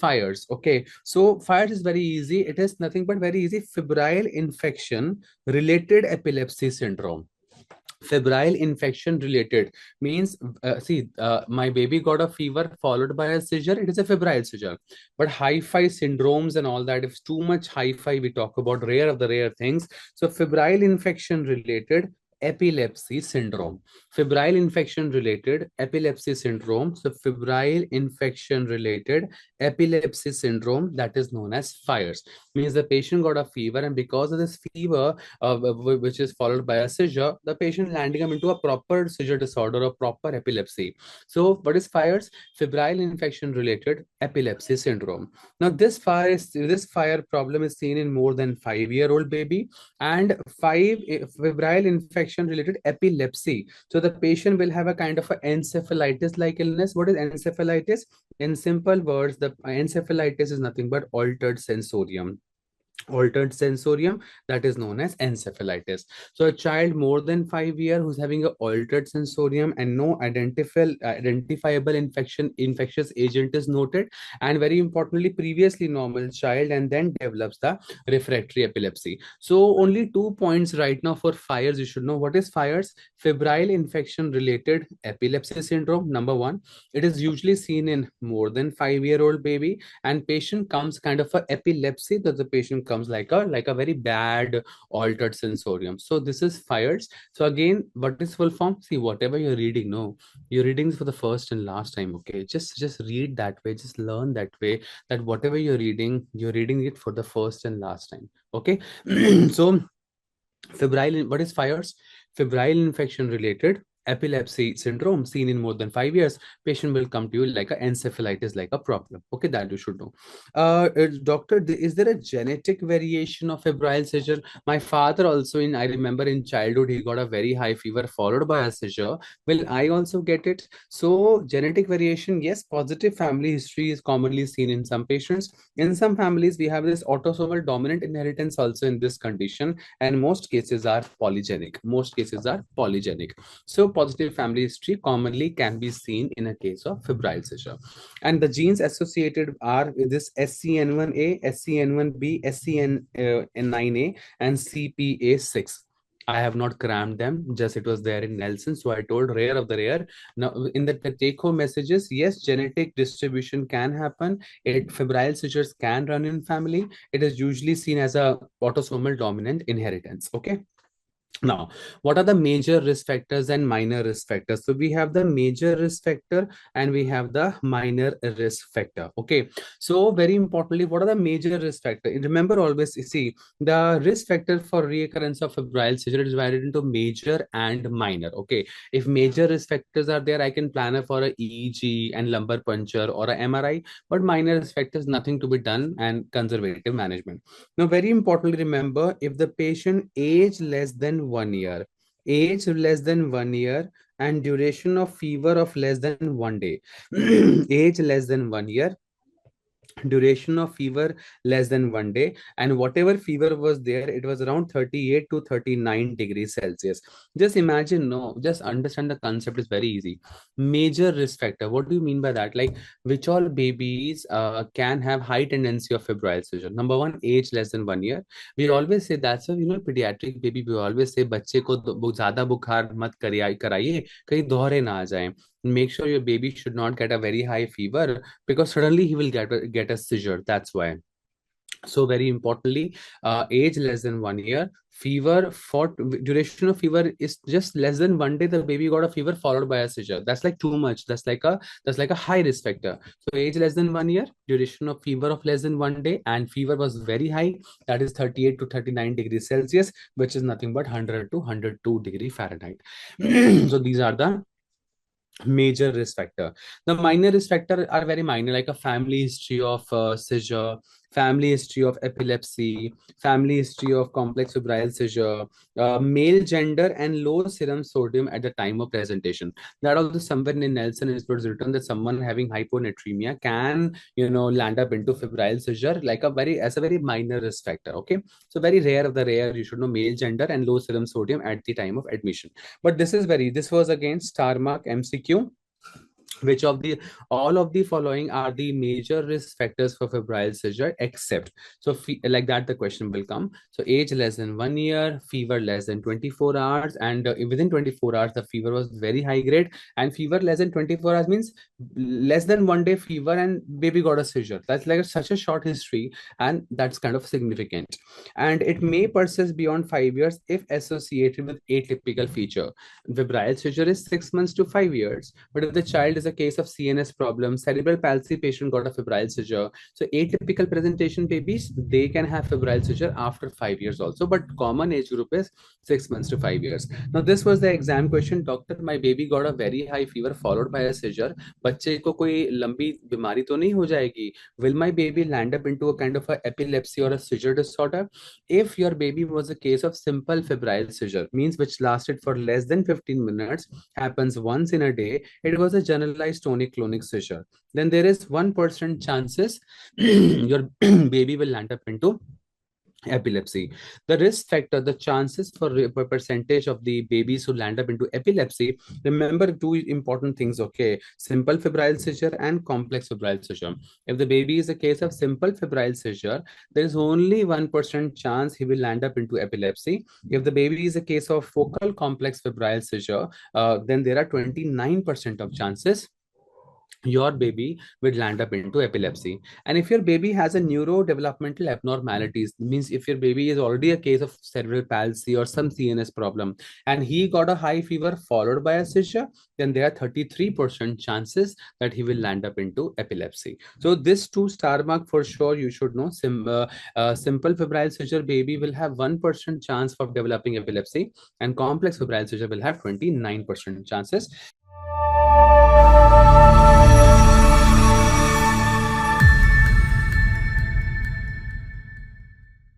fires. Okay, so fires is very easy. It is nothing but very easy. Febrile infection related epilepsy syndrome. Febrile infection related means, my baby got a fever followed by a seizure. It is a febrile seizure. But hi-fi syndromes and all that, if it's too much hi-fi, we talk about rare of the rare things. So febrile infection related epilepsy syndrome. Febrile infection related epilepsy syndrome. So febrile infection related epilepsy syndrome, that is known as fires. Means the patient got a fever, and because of this fever, which is followed by a seizure, the patient landing up into a proper seizure disorder or proper epilepsy. So what is fires? Febrile infection related epilepsy syndrome. Now this fire problem is seen in more than 5-year-old baby, and febrile infection related epilepsy. So the patient will have a kind of a encephalitis like illness. What is encephalitis? In simple words, the encephalitis is nothing but altered sensorium. Altered sensorium, that is known as encephalitis. So a child more than 5 years who's having an altered sensorium and no identifiable infectious agent is noted, and very importantly previously normal child, and then develops the refractory epilepsy. So only 2 points right now for fires. You should know what is fires. Febrile infection related epilepsy syndrome, number one. It is usually seen in more than 5-year-old baby, and patient comes kind of a epilepsy, that the patient comes like a very bad altered sensorium. So this is fires. So again, what is full form? See, whatever you're reading, no, you're reading this for the first and last time. Okay, just read that way, just learn that way, that whatever you're reading it for the first and last time. Okay. So febrile, what is fires? Febrile infection related epilepsy syndrome seen in more than 5 years. Patient will come to you like a encephalitis, like a problem. Okay, that you should know. Doctor, is there a genetic variation of febrile seizure? My father also, I remember in childhood, he got a very high fever followed by a seizure. Will I also get it? So genetic variation, yes. Positive family history is commonly seen in some patients. In some families, we have this autosomal dominant inheritance also in this condition, and most cases are polygenic. Most cases are polygenic. So positive family history commonly can be seen in a case of febrile seizure. And the genes associated are this SCN1A, SCN1B, SCN9A, and CPA6. I have not crammed them, just it was there in Nelson. So I told rare of the rare. Now, in the take-home messages, yes, genetic distribution can happen. Febrile seizures can run in family. It is usually seen as a autosomal dominant inheritance. Okay. Now, what are the major risk factors and minor risk factors? So we have the major risk factor and we have the minor risk factor. Okay. So very importantly, what are the major risk factors? Remember always, see, the risk factor for reoccurrence of febrile seizure is divided into major and minor. Okay. If major risk factors are there, I can plan for a EEG and lumbar puncture or a MRI, but minor risk factors, nothing to be done, and conservative management. Now, very importantly, remember, if the patient age less than 1 year, age less than 1 year, and duration of fever of less than 1 day, age less than 1 year, duration of fever less than 1 day, and whatever fever was there, it was around 38 to 39 degrees Celsius. Just imagine, no, just understand the concept is very easy. Major risk factor, what do you mean by that? Like, which all babies can have high tendency of febrile seizure? Number one, age less than 1 year. We always say, that's why, pediatric baby, we always say बच्चे को ज्यादा बुखार मत कराइए, कहीं दोहरे ना आ जाए. Make sure your baby should not get a very high fever, because suddenly he will get a seizure. That's why. So very importantly, age less than 1 year, fever for duration of fever is just less than 1 day. The baby got a fever followed by a seizure. That's like too much. That's like a high risk factor. So age less than 1 year, duration of fever of less than 1 day, and fever was very high. That is 38 to 39 degrees Celsius, which is nothing but 100 to 102 degree Fahrenheit. So these are the major risk factor. The minor risk factor are very minor, like a family history of seizure, family history of epilepsy, family history of complex febrile seizure, male gender, and low serum sodium at the time of presentation. That also somewhere in Nelson it was written that someone having hyponatremia can, land up into febrile seizure like as a very minor risk factor. Okay, so very rare of the rare. You should know male gender and low serum sodium at the time of admission. But this was again star mark MCQ. which of the all of the following are the major risk factors for febrile seizure except, so like that the question will come. So age less than 1 year, fever less than 24 hours, and within 24 hours the fever was very high grade, and fever less than 24 hours means less than 1 day fever and baby got a seizure. That's like such a short history, and that's kind of significant. And it may persist beyond 5 years if associated with atypical feature. Febrile seizure is 6 months to 5 years, but if the child is a case of CNS problem, cerebral palsy patient got a febrile seizure. So atypical presentation babies, they can have febrile seizure after 5 years also, but common age group is 6 months to 5 years. Now this was the exam question. Doctor, my baby got a very high fever followed by a seizure. बच्चे को कोई लंबी बीमारी तो नहीं हो जाएगी? Will my baby land up into a kind of a epilepsy or a seizure disorder? If your baby was a case of simple febrile seizure, means which lasted for less than 15 minutes, happens once in a day, it was a generalized tonic-clonic seizure, then there is 1% chances your baby will land up into epilepsy. The risk factor, the chances for percentage of the babies who land up into epilepsy, remember two important things, okay? Simple febrile seizure and complex febrile seizure. If the baby is a case of simple febrile seizure, there is only 1% chance he will land up into epilepsy. If the baby is a case of focal complex febrile seizure, then there are 29% of chances your baby will land up into epilepsy. And if your baby has a neurodevelopmental abnormalities, means if your baby is already a case of cerebral palsy or some CNS problem and he got a high fever followed by a seizure, then there are 33% chances that he will land up into epilepsy. So this two star mark for sure you should know. Simple febrile seizure baby will have 1% chance of developing epilepsy, and complex febrile seizure will have 29% chances.